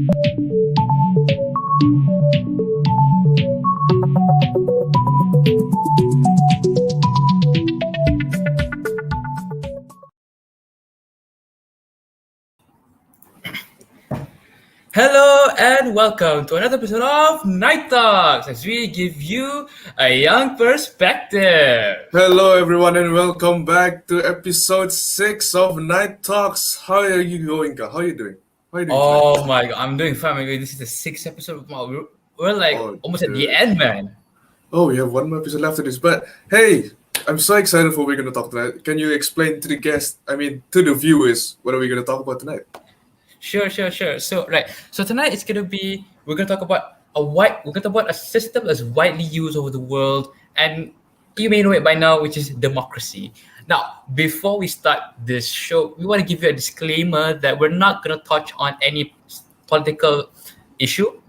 Hello and welcome to another episode of Night Talks as we give you a young perspective. Hello, everyone, and welcome back to episode 6 of Night Talks. How are you going, Ka? How are you doing? How are you doing tonight? Oh my god, I'm doing fine. My god, this is the sixth episode. Wow, we're like Oh, almost at the dude. end, man. Oh, we have one more episode after this. But hey, I'm so excited for what we're going to talk tonight. Can you explain to the guests, to the viewers, what are we going to talk about tonight? Sure. So tonight it's gonna be we're gonna talk about a system that's widely used over the world, and you may know it by now, which is democracy. Now, before we start this show, we want to give you a disclaimer that we're not gonna touch on any political issue.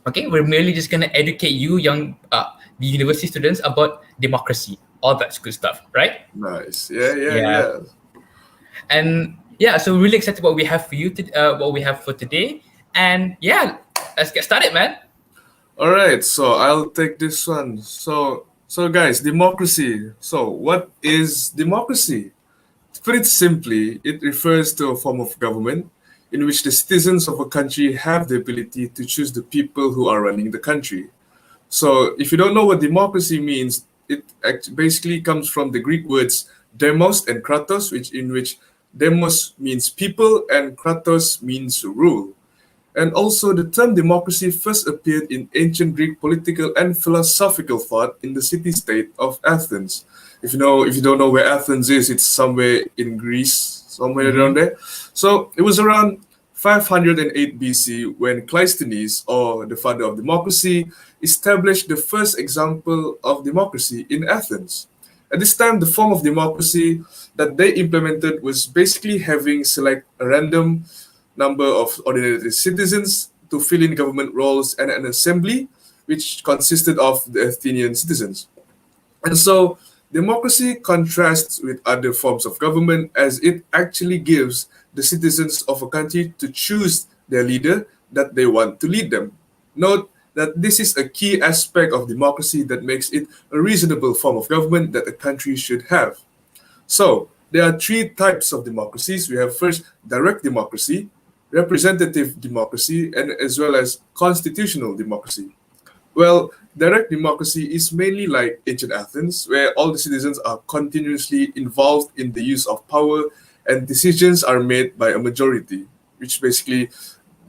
Okay, we're merely just gonna educate you, the university students, about democracy. All that's good stuff, right? Nice. Yeah. Yeah. And yeah, so we're really excited what we have for you, what we have for today. And yeah, let's get started, man. All right, so I'll take this one. So guys, democracy. So, what is democracy? To put it simply, it refers to a form of government in which the citizens of a country have the ability to choose the people who are running the country. So, if you don't know what democracy means, it basically comes from the Greek words demos and kratos, which demos means people and kratos means rule. And also, the term democracy first appeared in ancient Greek political and philosophical thought in the city-state of Athens. If you don't know where Athens is, it's somewhere in Greece, somewhere around there. So it was around 508 BC when Cleisthenes, or the father of democracy, established the first example of democracy in Athens. At this time, the form of democracy that they implemented was basically having select a random number of ordinary citizens to fill in government roles and an assembly, which consisted of the Athenian citizens. And so, democracy contrasts with other forms of government as it actually gives the citizens of a country to choose their leader that they want to lead them. Note that this is a key aspect of democracy that makes it a reasonable form of government that a country should have. So, there are three types of democracies. We have first direct democracy, representative democracy, and as well as constitutional democracy. Well, direct democracy is mainly like ancient Athens, where all the citizens are continuously involved in the use of power and decisions are made by a majority, which basically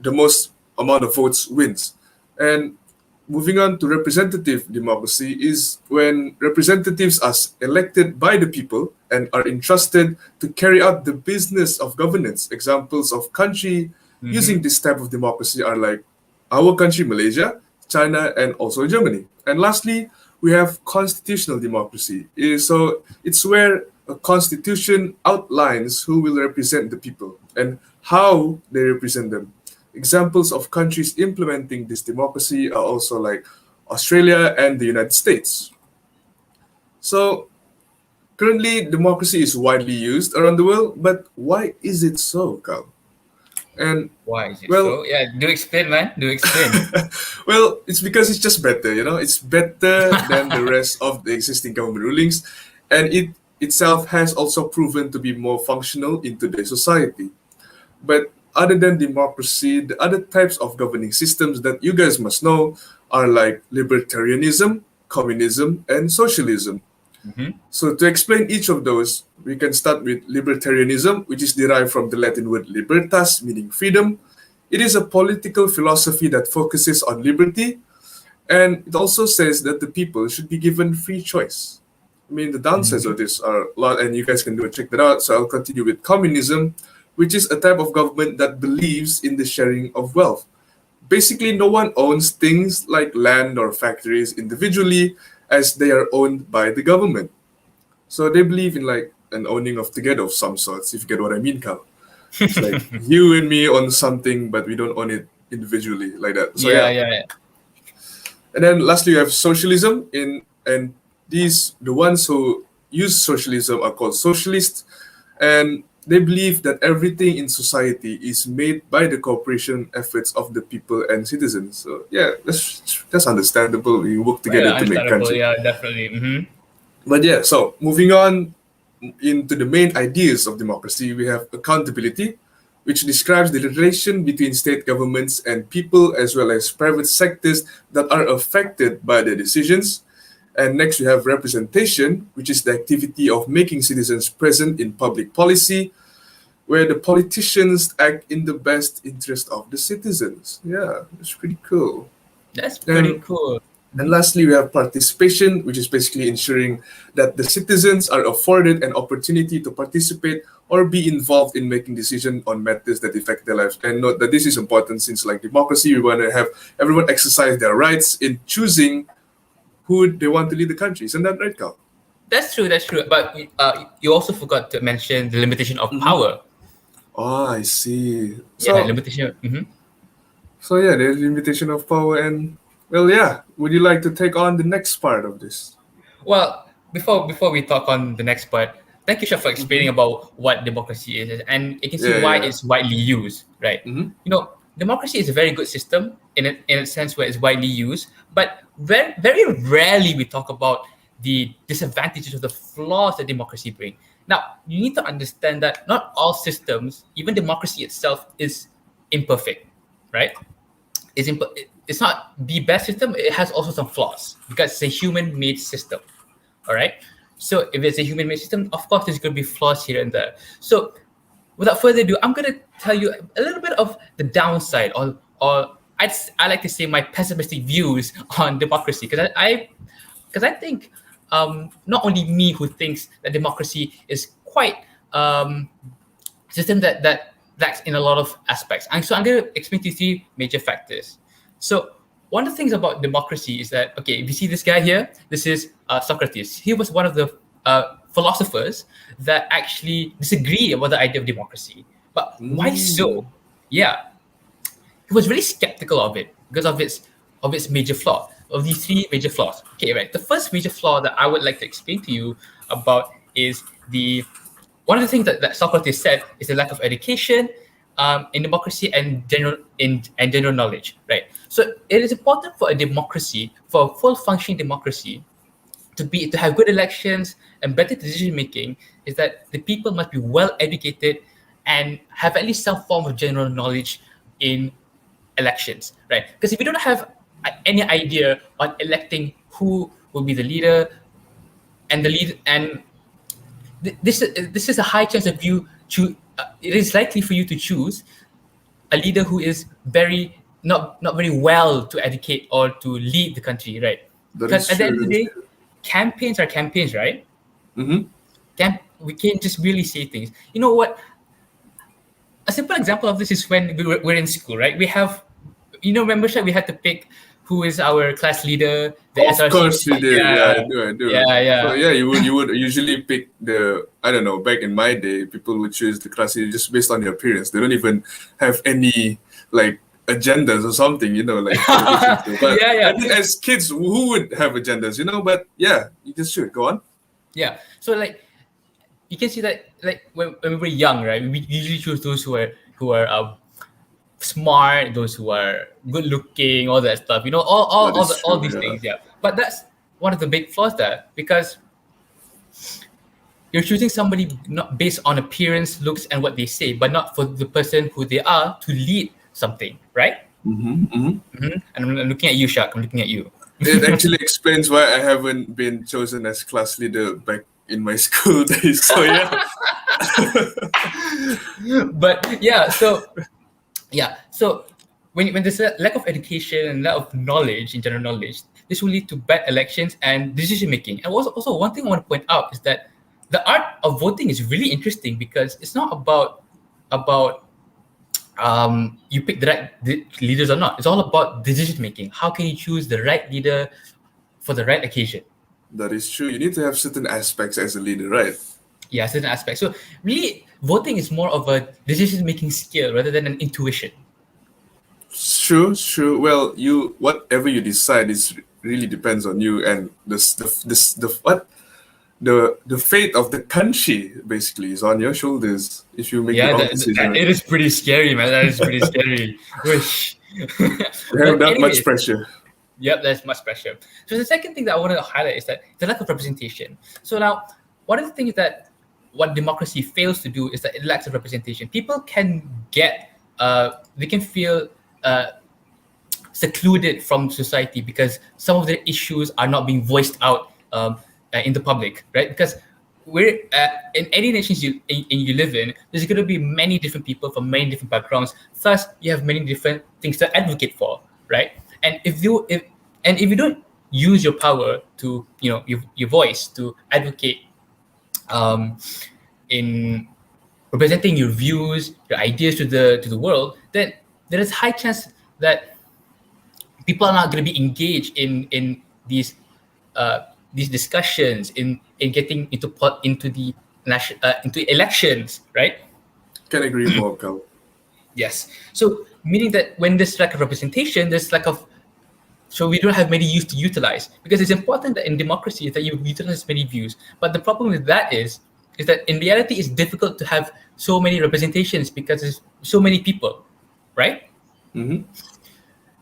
the most amount of votes wins. And moving on to representative democracy is when representatives are elected by the people and are entrusted to carry out the business of governance. Examples of country using this type of democracy are like our country, Malaysia, China, and also Germany. And lastly, we have constitutional democracy. So it's where a constitution outlines who will represent the people and how they represent them. Examples of countries implementing this democracy are also like Australia and the United States. So currently, democracy is widely used around the world, but why is it so, Carl? And Why is it well, so? Yeah, do explain, man. Do explain. well, it's because it's just better, it's better than the rest of the existing government rulings, and it itself has also proven to be more functional in today's society. But other than democracy, the other types of governing systems that you guys must know are like libertarianism, communism, and socialism. So to explain each of those, we can start with libertarianism, which is derived from the Latin word libertas, meaning freedom. It is a political philosophy that focuses on liberty, and it also says that the people should be given free choice. The downsides of this are a lot, and you guys can go check that out. So I'll continue with communism, which is a type of government that believes in the sharing of wealth. Basically, no one owns things like land or factories individually, as they are owned by the government. So they believe in like an owning of together of some sorts, if you get what I mean, Carl. It's like you and me own something, but we don't own it individually like that. So yeah. And then lastly, you have socialism, the ones who use socialism are called socialists, and they believe that everything in society is made by the cooperation efforts of the people and citizens. So yeah, that's understandable. We work Well, together to make understandable. country. Yeah, definitely. But yeah, so moving on into the main ideas of democracy, we have accountability, which describes the relation between state governments and people as well as private sectors that are affected by their decisions. And next, we have representation, which is the activity of making citizens present in public policy, where the politicians act in the best interest of the citizens. Yeah, that's pretty cool. That's pretty And cool. and lastly, we have participation, which is basically ensuring that the citizens are afforded an opportunity to participate or be involved in making decisions on matters that affect their lives. And note that this is important since, like democracy, we want to have everyone exercise their rights in choosing who they want to lead the country. Isn't that right, Carl? That's true. That's true. But you also forgot to mention the limitation of Mm-hmm. power. Oh, I see. Yeah, So, limitation. so yeah, there's limitation of power, and well, yeah. Would you like to take on the next part of this? Well, before we talk on the next part, thank you, Shah, for Mm-hmm. explaining about what democracy is, and you can see Yeah, why yeah. it's widely used, right? Mm-hmm. Democracy is a very good system in a sense where it's widely used, but very rarely we talk about the disadvantages or the flaws that democracy bring. Now, you need to understand that not all systems, even democracy itself, is imperfect, right? It's not the best system. It has also some flaws because it's a human-made system. All right. So if it's a human-made system, of course there's going to be flaws here and there. So without further ado, I'm going to tell you a little bit of the downside, or I like to say my pessimistic views on democracy, because I think not only me who thinks that democracy is quite system that lacks in a lot of aspects. And so I'm going to explain to you three major factors. So one of the things about democracy is that, okay, if you see this guy here, this is Socrates. He was one of the philosophers that actually disagree about the idea of democracy. But why Mm. so? Yeah, he was really skeptical of it because of its major flaw, of these three major flaws. Okay, right. The first major flaw that I would like to explain to you about is the one of the things that Socrates said is the lack of education in democracy and general knowledge, right? So it is important for a democracy, for a full functioning democracy, to have good elections and better decision making, is that the people must be well educated and have at least some form of general knowledge in elections, right? Because if you don't have any idea on electing who will be the leader and the lead and this is a high chance of you to it is likely for you to choose a leader who is not very well to educate or to lead the country, right? That Because is at the end true. of That the is day, true. campaigns are campaigns, right? Mm-hmm. We can't just really say things. You know what? A simple example of this is when we're in school, right? We have, membership. We had to pick who is our class leader, the Of SRC. course you did. Yeah, Yeah, I do. I do. yeah, So yeah. yeah, you would usually pick the, I don't know. Back in my day, people would choose the class leader just based on your appearance. They don't even have any like agendas or something, like politicians do. But Yeah, I yeah. think as kids, who would have agendas? But yeah, you just should go on. Yeah. So like you can see that like when we were young, right? We usually choose those who are smart, those who are good looking, all that stuff. That is All true. these Yeah, things. Yeah. But that's one of the big flaws there because you're choosing somebody not based on appearance, looks, and what they say, but not for the person who they are to lead something, right? And I'm looking at you, Shak. I'm looking at you. it actually explains why I haven't been chosen as class leader back in my school days. So yeah. But so when there's a lack of education and lack of knowledge in general knowledge, this will lead to bad elections and decision making. And also one thing I want to point out is that the art of voting is really interesting because it's not about you pick the right leaders or not. It's all about decision making. How can you choose the right leader for the right occasion? That is true. You need to have certain aspects as a leader, right? Yeah, certain aspects. So really, voting is more of a decision making skill rather than an intuition. True, true. Well, whatever you decide is really depends on you and the what the fate of the country basically is on your shoulders if you make the Yeah, wrong decision. it Right? is pretty scary, man. That is pretty scary. Wish. You have But that much anyways, pressure. yep, there's much pressure. So the second thing that I want to highlight is that the lack of representation. So now, one of the things that what democracy fails to do is that it lacks of representation. People can they can feel uh, secluded from society because some of their issues are not being voiced out in the public, right? Because we're in any nations you live in, there's going to be many different people from many different backgrounds. Thus, you have many different things to advocate for, right? And if you don't use your power to your voice to advocate um, in representing your views, your ideas to the world, then there is high chance that people are not going to be engaged in these discussions in getting into the into elections, right? Can agree more, Cal. Yes. So meaning that when there's lack of representation, there's lack of so we don't have many youth to utilize because it's important that in democracy that you utilize many views. But the problem with that is that in reality it's difficult to have so many representations because there's so many people, right? Hmm.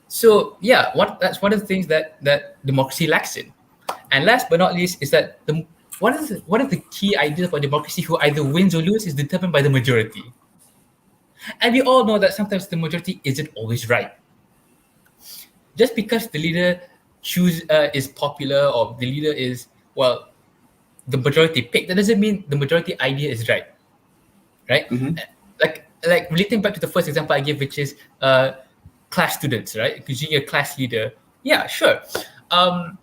So yeah, that's one of the things that democracy lacks in. And last but not least is that the one of the key ideas about democracy who either wins or loses is determined by the majority. And we all know that sometimes the majority isn't always right. Just because the leader choose is popular or the leader is well the majority pick, that doesn't mean the majority idea is right, right? Hmm. Like relating back to the first example I gave, which is class students, right? Because you're a class leader, yeah, sure. Um,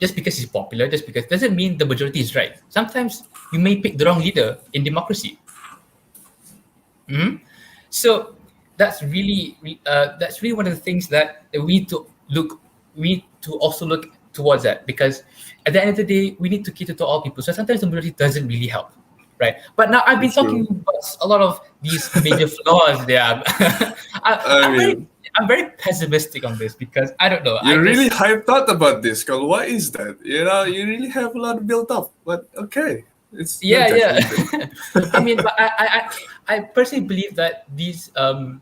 just because he's popular, just because doesn't mean the majority is right. Sometimes you may pick the wrong leader in democracy. Mhm. So that's really one of the things that we need to look. We need to also look towards that because at the end of the day, we need to cater to all people. So sometimes the majority doesn't really help, right? But now I've been That's talking true. about a lot of these major flaws there. I I'm very mean, I'm very pessimistic on this because I don't know. I you're really just hyped out about this, Cal. Why is that? You really have a lot built up. But okay, it's no yeah, yeah. judgment there. I mean, but I personally believe that these are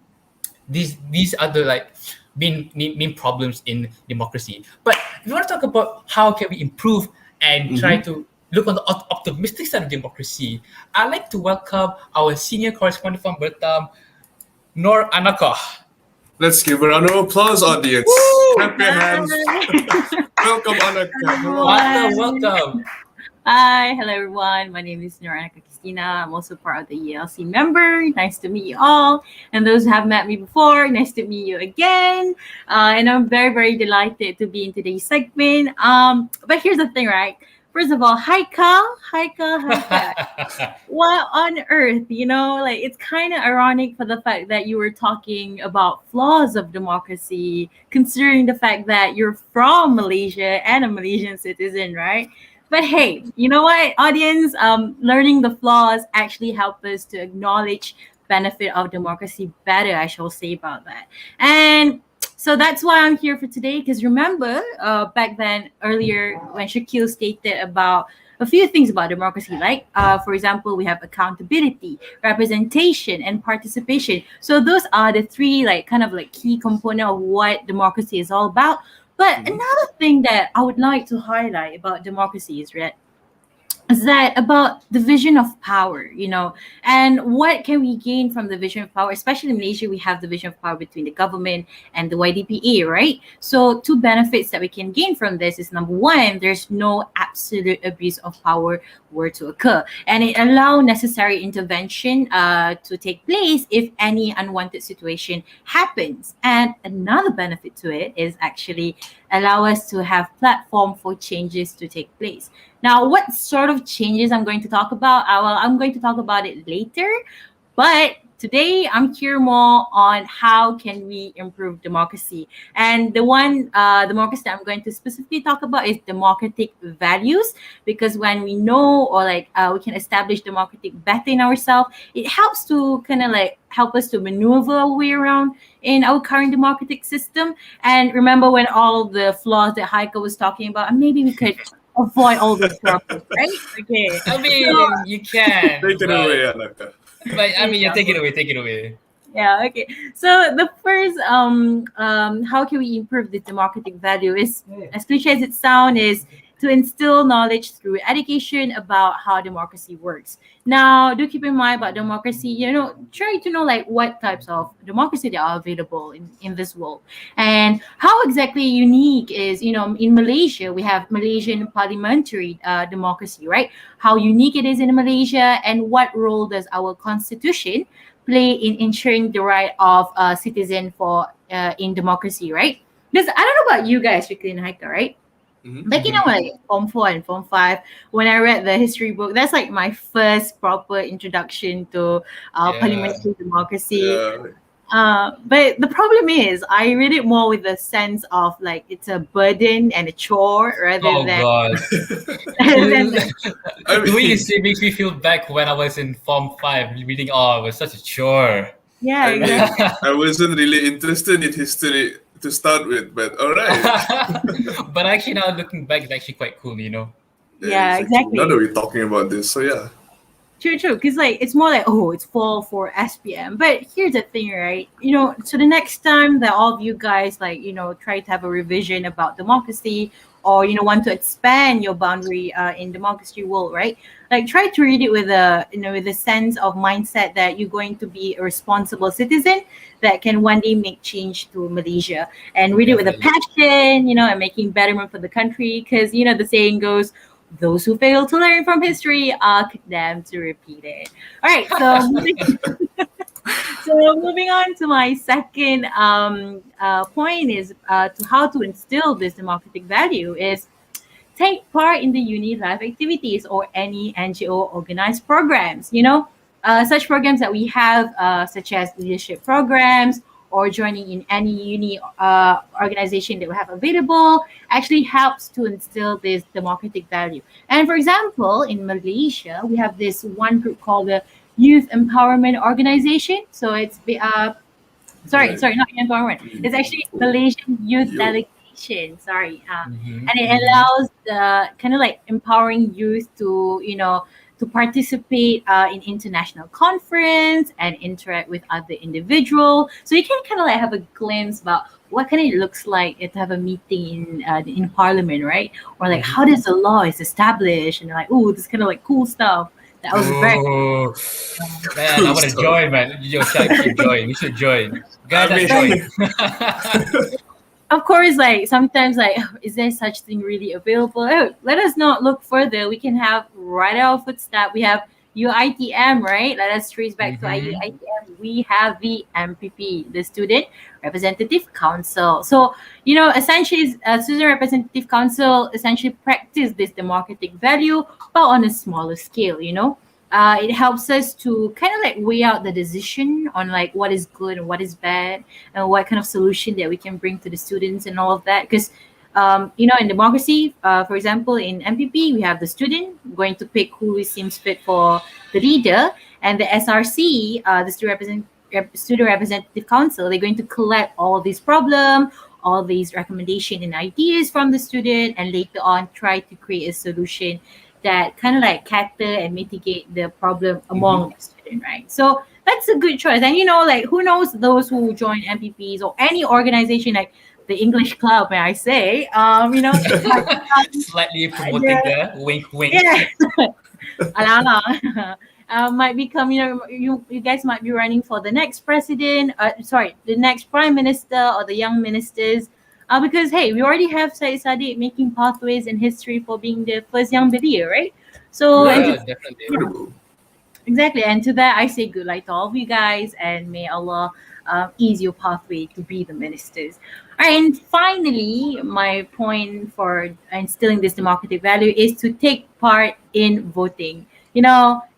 the like main problems in democracy. But if you want to talk about how can we improve and try Hmm. to look on the optimistic side of democracy, I'd like to welcome our senior correspondent from Batam, Nor Anaka. Let's give a round of applause, audience. Woo! Clap your hands. Hi, Welcome, Anaka. Hello. Welcome, everyone. welcome. Hi, hello everyone. My name is Noranica Christina. I'm also part of the ELC member. Nice to meet you all. And those who have met me before, nice to meet you again. And I'm very, very delighted to be in today's segment. But here's the thing, right? First of all, hi Kal, hi Kal, hi Kat. What on earth, like it's kind of ironic for the fact that you were talking about flaws of democracy, considering the fact that you're from Malaysia and a Malaysian citizen, right? But hey, you know what, audience? Learning the flaws actually help us to acknowledge benefit of democracy better. I shall say about that, and so that's why I'm here for today. Because remember, back then earlier when Shaquille stated about a few things about democracy, like for example, we have accountability, representation, and participation. So those are the three like kind of like key component of what democracy is all about. But Mhm. another thing that I would like to highlight about democracy is that about the vision of power, and what can we gain from the vision of power? Especially in Malaysia, we have the vision of power between the government and the YDPA, right? So two benefits that we can gain from this is number one, there's no absolute abuse of power were to occur, and it allow necessary intervention to take place if any unwanted situation happens. And another benefit to it is actually allow us to have platform for changes to take place. Now, what sort of changes I'm going to talk about? Well, I'm going to talk about it later, but today I'm here more on how can we improve democracy. And the one democracy that I'm going to specifically talk about is democratic values, because when we know or like we can establish democratic better in ourselves, it helps to kind of like help us to maneuver our way around in our current democratic system. And remember when all of the flaws that Heike was talking about, and maybe we could avoid all those problems, right? Okay. I So mean, you can, Take it away, Anaka. but I mean, yeah, yeah. take it away, take it away. Yeah, okay. So the first how can we improve the democratic value is, as cliche as it sounds, is to instill knowledge through education about how democracy works. Now, do keep in mind about democracy, try to know like what types of democracy there are available in this world, and how exactly unique is, in Malaysia we have Malaysian parliamentary democracy, right? How unique it is in Malaysia, and what role does our constitution play in ensuring the right of a citizen for in democracy, right? Because I don't know about you guys, Ricky and Haika, right? Hmm. Like like Form 4 and Form 5, when I read the history book, that's like my first proper introduction to Yeah. parliamentary democracy. Yeah. But the problem is, I read it more with a sense of like it's a burden and a chore rather Oh than God. rather than I The way you mean, say makes me feel back when I was in Form 5 reading. Oh, it was such a chore. yeah, I mean, exactly. I wasn't really interested in history to start with, but all right. But actually, now looking back, it's actually quite cool. Yeah, Exactly. Now that exactly. we're talking about this, so yeah. True, true. Because like it's more like, oh, it's fall for SPM. But here's the thing, right? So the next time that all of you guys like, try to have a revision about democracy, or want to expand your boundary in democracy world, right? Like try to read it with a sense of mindset that you're going to be a responsible citizen that can one day make change to Malaysia, and read it with a Definitely. passion, and making betterment for the country. Because the saying goes, those who fail to learn from history are condemned to repeat it. All right, so moving on to my second point is to how to instill this democratic value is take part in the uni life activities or any NGO organized programs. Such programs that we have, such as leadership programs or joining in any uni organization that we have available, actually helps to instill this democratic value. And for example, in Malaysia, we have this one group called the Youth Empowerment Organization. So it's sorry, Right. sorry, not Youth Empowerment. It's actually Malaysian Youth Yo. Delegation. Sorry, Mm-hmm, and it mm-hmm. allows the kind of like empowering youth to to participate in international conference and interact with other individual. So you can kind of like have a glimpse about what kind of it looks like to have a meeting in parliament, right? Or like how does the law is established, and like, oh, this kind of like cool stuff. That was very Oh, man, I Cool want to stuff. join, man. Yo, Shaq, you should join. We should join. I Guys, let's right. join. mean, Of course, like sometimes, like, is there such thing really available? Oh, let us not look further. We can have right at our footstep. We have UITM, right? Let us trace back to Mm-hmm. UITM. We have the MPP, the Student Representative Council. So, essentially, Student Representative Council essentially practice this democratic value, but on a smaller scale. It helps us to kind of like weigh out the decision on like what is good and what is bad, and what kind of solution that we can bring to the students and all of that. Because in democracy, for example, in MPP, we have the student going to pick who seems fit for the leader, and the SRC, the student representative council, they're going to collect all these problem, all these recommendation and ideas from the student, and later on try to create a solution that kind of like cater and mitigate the problem mhm. among the student, right? So that's a good choice. And like who knows, those who join MPPs or any organization like the English Club, may I say, might become Slightly promoting the the wink, wink. yeah, alala, might become, you guys might be running for the next president, sorry, the next prime minister or the young ministers. Because hey, we already have Said Sadiq making pathways in history for being the first young Badiya, right? So and Right. Yeah, to definitely. yeah, Incredible. exactly. And to that, I say good luck to all of you guys, and may Allah ease your pathway to be the ministers. All right, and finally, my point for instilling this democratic value is to take part in voting.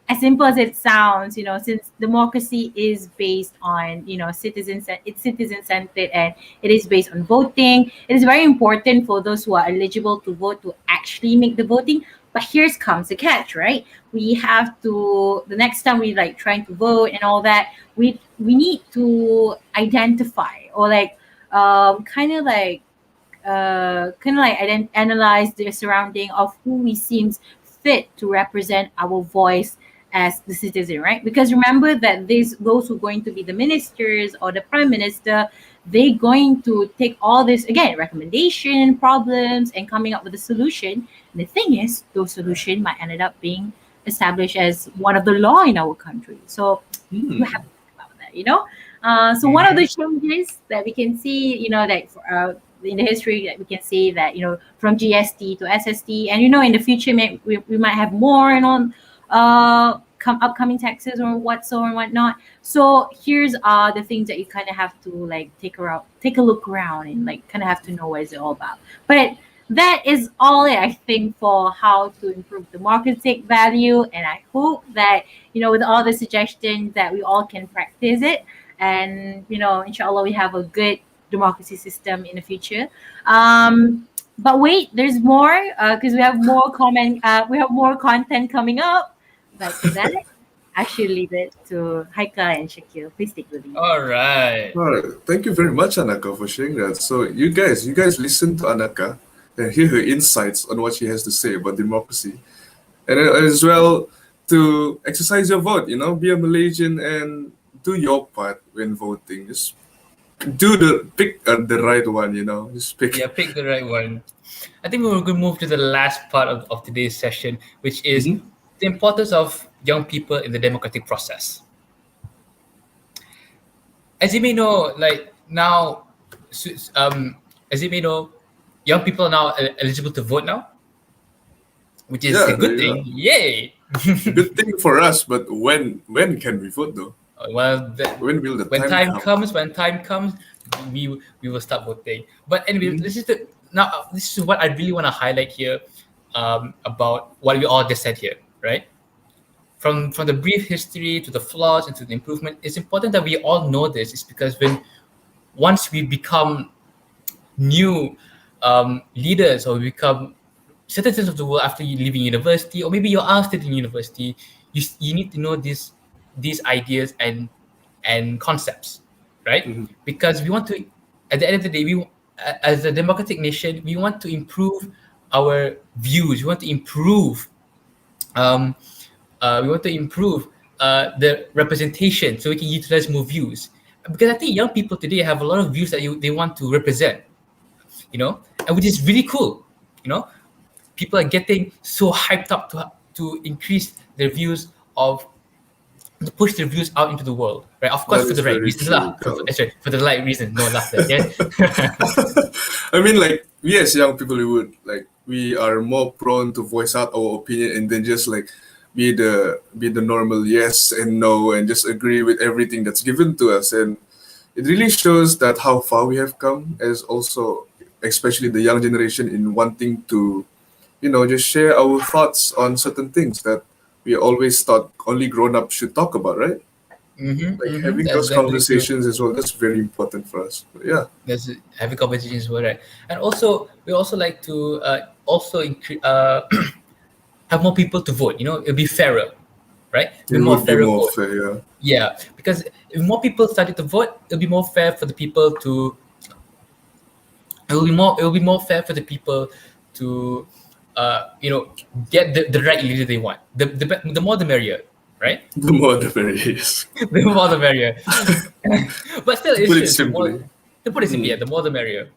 As simple as it sounds, since democracy is based on, citizens, it's citizen centered, and it is based on voting. It is very important for those who are eligible to vote to actually make the voting. But here's comes the catch, right? We have to, the next time we like trying to vote and all that, we need to identify or like kind of like kind of like analyze the surrounding of who we seems fit to represent our voice as the citizen, right? Because remember that those who are going to be the ministers or the prime minister, they going to take all this again recommendation problems and coming up with a solution. And the thing is, those solution might end up being established as one of the law in our country. So you have to think about that, you know. So one of the changes that we can see, you know, that in the history that we can see that, you know, from GST to SST, and you know in the future we might have more and on upcoming taxes or whatsoever and whatnot. So here's the things that you kind of have to like take a look around and like kind of have to know what it's all about. But that is all I think for how to improve the marketing value, and I hope that, you know, with all the suggestions that we all can practice it, and you know, inshallah, we have a good democracy system in the future. But wait, there's more because we have more we have more content coming up. But for that, I should leave it to Haika and Shakil. Please take the lead. All right. All right. Thank you very much, Anaka, for sharing that. So you guys listen to Anaka and hear her insights on what she has to say about democracy, and as well to exercise your vote. You know, be a Malaysian and do your part when voting. Just pick the right one. You know, just pick. Yeah, pick the right one. I think we're going to move to the last part of today's session, which is the importance of young people in the democratic process. As you may know, like now, as you may know, young people are now eligible to vote now, which is a good thing. Yay! Good thing for us, but when can we vote though? Well, When will the when time come? when time comes, we will start voting. But anyway, this is what I really want to highlight here about what we all just said here, right? From the brief history to the flaws and to the improvement, it's important that we all know this. It's because once we become new leaders or we become citizens of the world after you leaving university, or maybe you are still in university, you need to know these ideas and concepts, right? Because we want to, at the end of the day, as a democratic nation, we want to improve our views. We want to improve the representation so we can utilize more views. Because I think young people today have a lot of views that they want to represent, you know, and which is really cool. You know, people are getting so hyped up to increase their views to push their views out into the world, right? Of course, That for is the right very reasons. true, Sorry, for the right reason. No laughter. Yeah. I mean, like we as young people, we are more prone to voice out our opinion and then just like be the normal yes and no and just agree with everything that's given to us. And it really shows that how far we have come, as also especially the young generation in wanting to, you know, just share our thoughts on certain things that we always thought only grown ups should talk about, right? Like having That's those definitely true. conversations as well. That's very important for us. But yeah. There's having conversations were right, and also we also like to have more people to vote. You know, it'll be fairer, right? It Be more would be fairer more vote. fair, yeah. Yeah, because if more people started to vote, it'll be more fair for the people to. It will be more fair for the people to, you know, get the right leader they want. The more the merrier, right? The more the merrier is. The more the merrier. But still, To put it it's true. simply. To put it simply, yeah, the more the merrier,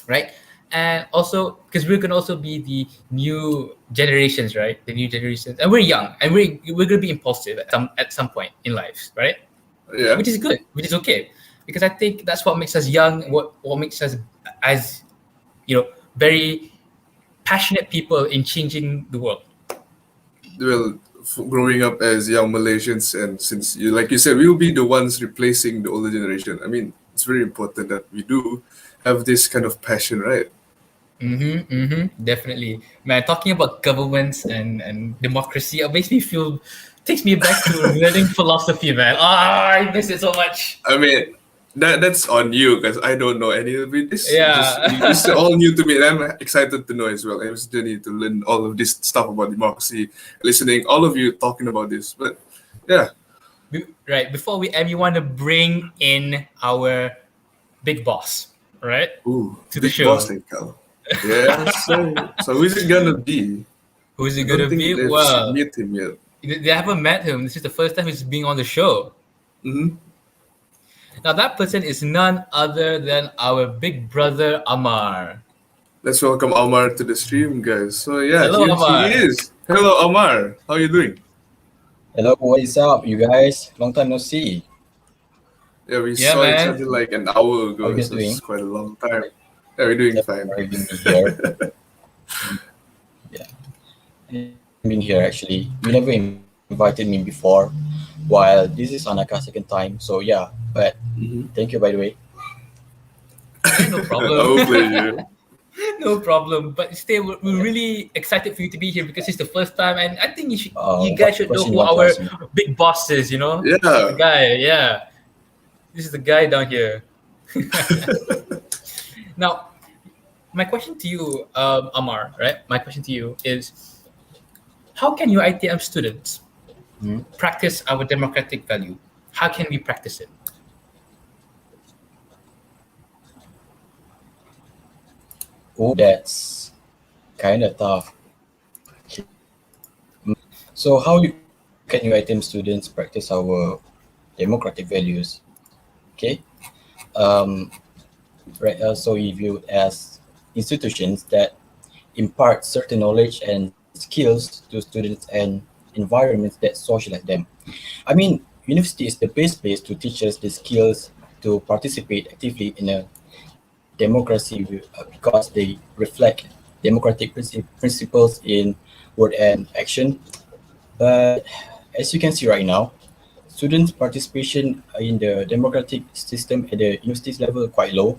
right? And also because we're gonna also be the new generations, right? The new generations, and we're young, and we're gonna be impulsive at some point in life, right? Yeah. Which is good, which is okay, because I think that's what makes us young. What makes us as, you know, very passionate people in changing the world. Well, growing up as young Malaysians, and since you, like you said, we'll be the ones replacing the older generation. I mean, it's very important that we do have this kind of passion, right? Definitely, man. Talking about governments and democracy, it takes me back to learning philosophy, man. I miss it so much. I mean, that's on you because I don't know any of this. Yeah. This is all new to me, and I'm excited to know as well. I'm still need to learn all of this stuff about democracy, listening all of you talking about this. But yeah, Right before we end, we want to bring in our big boss, right, Ooh, to the big boss, show. Ekal. Yeah, so who's it gonna be? Who's I it don't gonna think be? they've Well, met him yet. they haven't met him. This is the first time he's being on the show. Hmm. Now that person is none other than our big brother Amar. Let's welcome Omar to the stream, guys. So yeah, Hello, here he Amar. is. Hello, Omar. How you doing? Hello, what is up, you guys? Long time no see. Yeah, we Yeah, saw each man. other like an hour How you ago, guys so it's doing? quite a long time. Yeah, we're doing Thank you fine. for having me here. Yeah, being here actually. You never invited me before, while this is Anaka's second time. So yeah, but Mhm. thank you by the way. Yeah, no problem. Our pleasure. No problem. But still, we're really excited for you to be here because it's the first time, and I think you What guys should know question you who want to our ask me? big boss is. You know, this is the Yeah. guy. Yeah, this is the guy down here. Now, my question to you, Amar, right? My question to you is, how can you ITM students Hmm? practice our democratic value? How can we practice it? Oh, that's kind of tough. So how can you ITM students practice our democratic values? Okay. Um, right. So we view as institutions that impart certain knowledge and skills to students and environments that socialize them. I mean, university is the best place to teach us the skills to participate actively in a democracy because they reflect democratic principles in word and action. But as you can see right now, students' participation in the democratic system at the universities level quite low,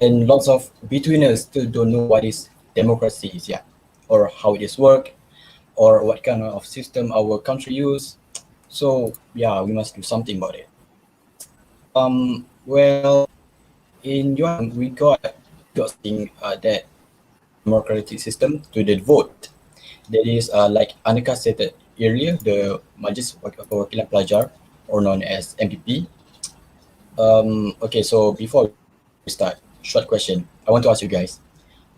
and lots of between us still don't know what is democracy is yet, or how it is work, or what kind of system our country use. So yeah, we must do something about it. Well, in UIM we got something that democratic system to the vote. That is like Anika stated earlier, the Majlis Perwakilan Pelajar, or known as MPP. Okay, so before we start, short question. I want to ask you guys,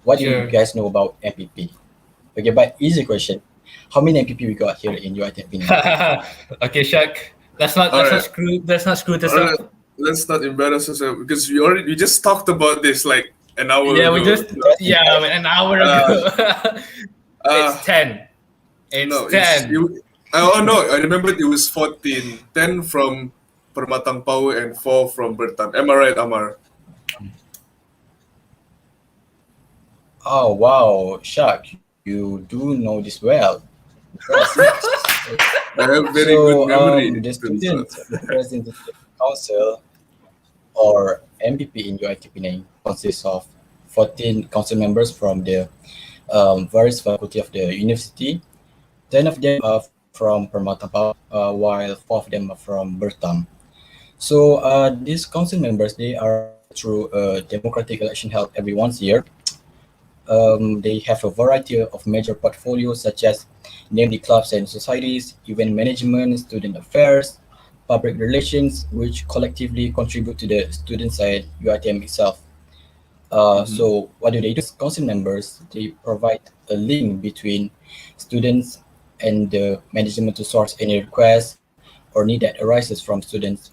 what do you guys Sure. know about MPP? Okay, but easy question. How many MPP we got here in UiTM Penang? Okay, Shaq. Let's not All let's not right. screw let's not screw this All right. up. Let's not embarrass ourselves because we just talked about this like an hour Yeah, we ago. just an hour Uh, ago. It's uh, 10. It's no, it's 10. you. Oh no, I remember it was 14. 10 from Permatang Power and 4 from Bertam. Am I right, Amar? Oh wow, Shak, you do know this well. Impressive. I have very good So memory, the turns out. student representative council or MPP in UiT Penang consists of 14 council members from the various faculty of the university. 10 of them are from Permata Power, while 4 of them are from Bertam. So these council members, they are elected through a democratic election held every once a year. They have a variety of major portfolios such as namely clubs and societies, event management, student affairs, public relations, which collectively contribute to the student side UITM itself. Mhm. So what do they do? Council members, they provide a link between students and the management to source any requests or need that arises from students.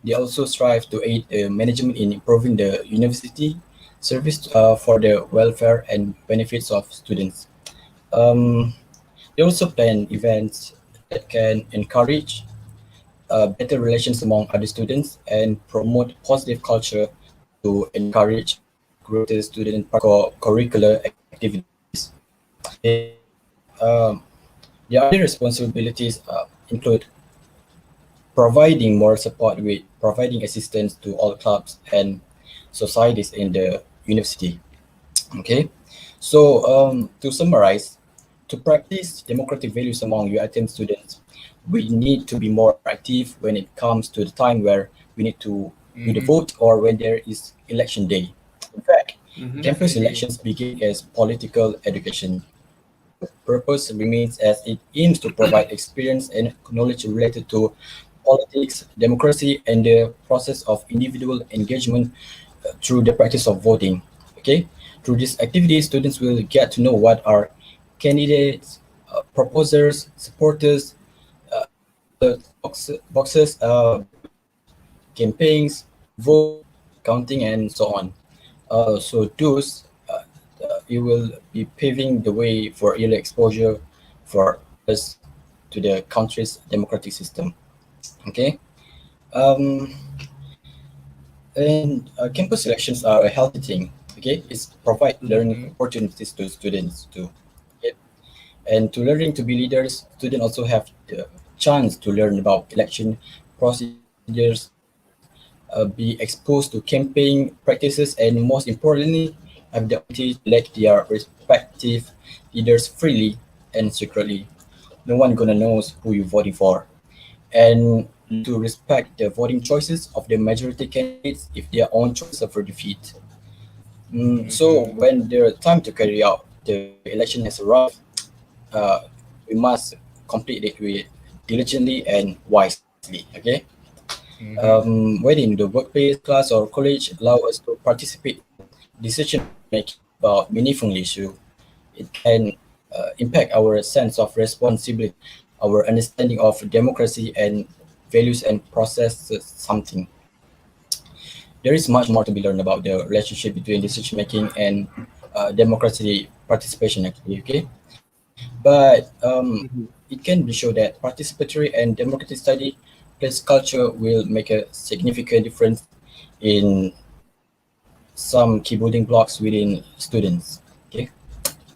They also strive to aid management in improving the university service for the welfare and benefits of students. Um, they also plan events that can encourage better relations among other students and promote positive culture to encourage greater student curricular activities. Um, the other responsibilities include providing more support with providing assistance to all clubs and societies in the university. Okay, so to summarize, to practice democratic values among UITM students, we need to be more active when it comes to the time where we need to do the Mhm. vote or when there is election day. In fact, Mhm. campus Definitely. elections begin as political education. The purpose remains as it aims to provide experience and knowledge related to politics, democracy, and the process of individual engagement through the practice of voting. Okay, through this activity, students will get to know what are candidates, proposers, supporters, ballot boxes, campaigns, vote counting, and so on. So those it will be paving the way for early exposure for us to the country's democratic system. Okay. Um, and campus elections are a healthy thing. Okay, it's provide learning Mhm. opportunities to students too. Okay, and to learning to be leaders, students also have the chance to learn about election procedures, be exposed to campaign practices, and most importantly, have the opportunity to elect their respective leaders freely and secretly. No one gonna knows who you're voting for, and learn to respect the voting choices of the majority candidates if their own choice suffer defeat. So Mhm. when the time to carry out the election has arrived, uh, we must complete it with diligently and wisely. Okay. Mhm. Whether in the workplace, class, or college, allow us to participate in decision making about meaningful issue. It can impact our sense of responsibility, our understanding of democracy and values and processes something. There is much more to be learned about the relationship between decision making and democracy participation actually. Okay, but Mhm. it can be shown that participatory and democratic study plus culture will make a significant difference in some key building blocks within students. Okay,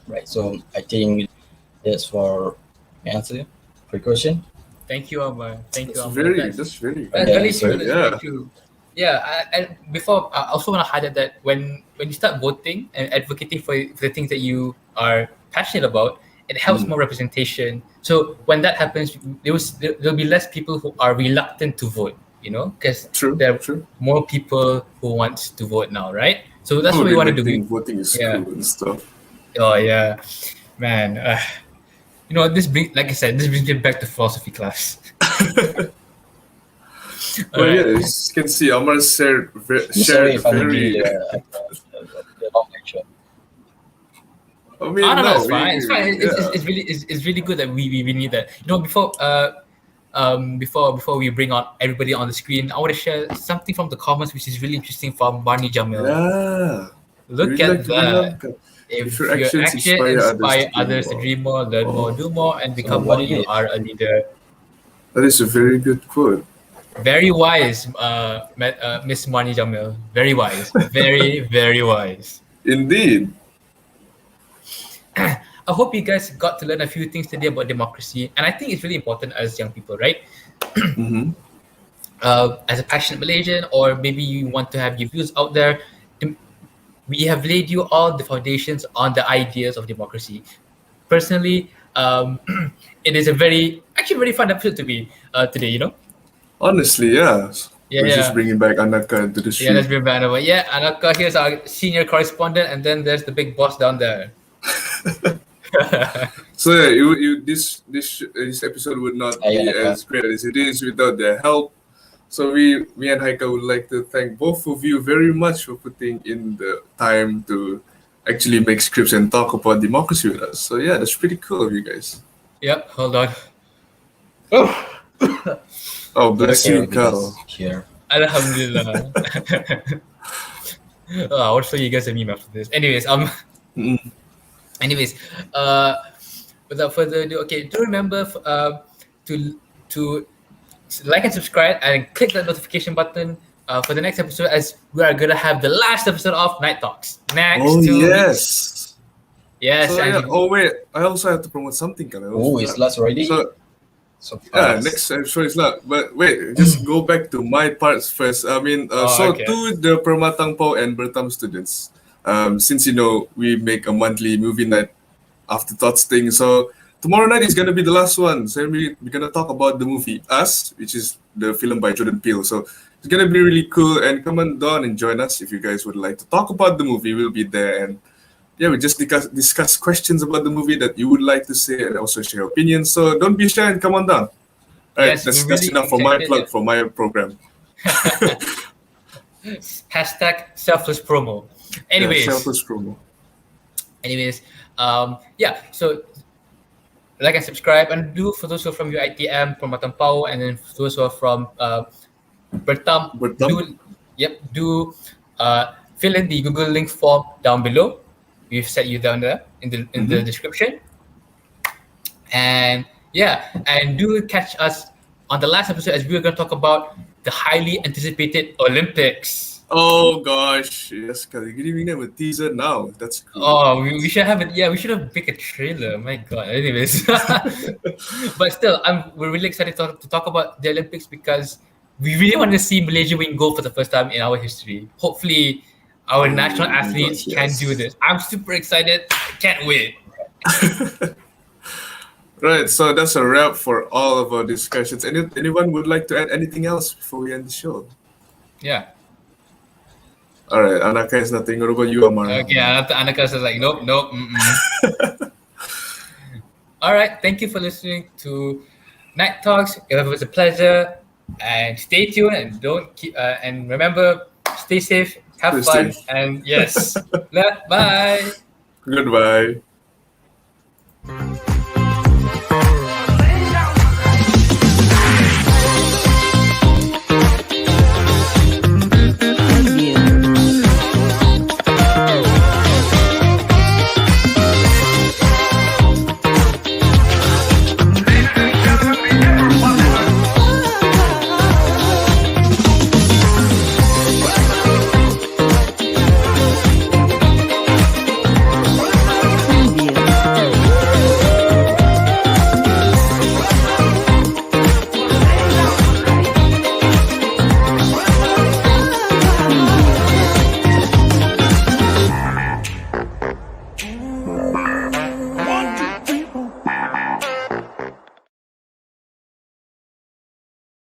right. So I think that's for my answer for your question. Thank you, Amar. Thank you, That's Amar. very that's very And That's then very good. true. so That's very Yeah. true. Yeah, and before I also want to highlight that when you start voting and advocating for the things that you are passionate about, it helps Mm. more representation. So when that happens, there'll be less people who are reluctant to vote. Because True. there are True. more people who want to vote now, right? So that's Oh, what we they want to might do. think voting is Yeah. cool and stuff. Oh yeah, man. This bring like I said, this brings me back to philosophy class. All Well, yeah, right. as you can see, Amar I'm sorry shared if I'm giving very. the long lecture. I Oh mean, no, no, no, it's fine. It's fine. yeah. It's really good that we need that. Before we bring on everybody on the screen, I want to share something from the comments which is really interesting from Barney Jamil. Yeah. You Look really like at to bring that. up if your If your actions action inspire others to inspire dream others to more. dream more, learn more, Oh, do more, and So become what more, it you is? are a leader. that is a very good quote. Very wise, Miss Barney Jamil. Very wise. Very, very wise. Indeed. I hope you guys got to learn a few things today about democracy, and I think it's really important as young people, right? Mm-hmm. As a passionate Malaysian, or maybe you want to have your views out there, we have laid you all the foundations on the ideas of democracy. Personally, it is a actually very fun episode to be today. Honestly, yeah. Yeah, We're just yeah, bringing back Anaka into the yeah. street. Let's be bad about. Yeah, Anaka here's our senior correspondent, and then there's the big boss down there. So yeah, this episode would not Hi, be Anaka. as great as it is without their help. So me and Haika would like to thank both of you very much for putting in the time to actually make scripts and talk about democracy with us. So yeah, that's pretty cool of you guys. Yep. Hold on. Oh, Take bless care you, of you guys Carl. here. Alhamdulillah. I will show you guys a meme after this. Mm. Anyways, uh, without further ado, okay, do remember to to like and subscribe and click that notification button for the next episode, as we are gonna have the last episode of Night Talks Oh next 2 weeks. yes. Yes, So and yeah. Oh wait, I also have to promote something, Carl. I almost Oh, it's forgot. last already? So So yeah, fast. next episode is not. But wait, just go back to my parts first. I mean, oh, so okay. to the Permatang Po and Bertam students, since we make a monthly movie night afterthoughts thing. So tomorrow night is gonna be the last one. So we're gonna talk about the movie Us, which is the film by Jordan Peele. So it's gonna be really cool. And come on down and join us if you guys would like to talk about the movie. We'll be there, and yeah, we just discuss questions about the movie that you would like to say and also share opinions. So don't be shy and come on down. All right, Yes, that's we're that's really enough for my excited. plug for my program. Hashtag selfless promo. Yeah, Anyways, selfless promo. yeah. So like and subscribe, and do for those who are from UITM, from Matampao, and then for those who are from Bertam, Bertam. do fill in the Google link form down below. We've set you down there in the description. And yeah, and do catch us on the last episode as we're going to talk about the highly anticipated Olympics. Oh gosh, yes, Kali. Giving them a teaser now. That's cool. Oh, we should have it. Yeah, we should have picked a trailer. My God. Anyways, but still, we're really excited to talk about the Olympics because we really want to see Malaysia win gold for the first time in our history. Hopefully, our Oh national my athletes gosh, can yes. do this. I'm super excited. I can't wait. Right, so that's a wrap for all of our discussions. Anyone would like to add anything else before we end the show? Yeah. All right, Anaka is nothing. What about you, Amar? Okay. Anaka says like, nope. All right. Thank you for listening to Night Talks. It was a pleasure. And stay tuned and don't keep and remember, stay safe, have Stay fun, safe. and yes. Bye. Goodbye.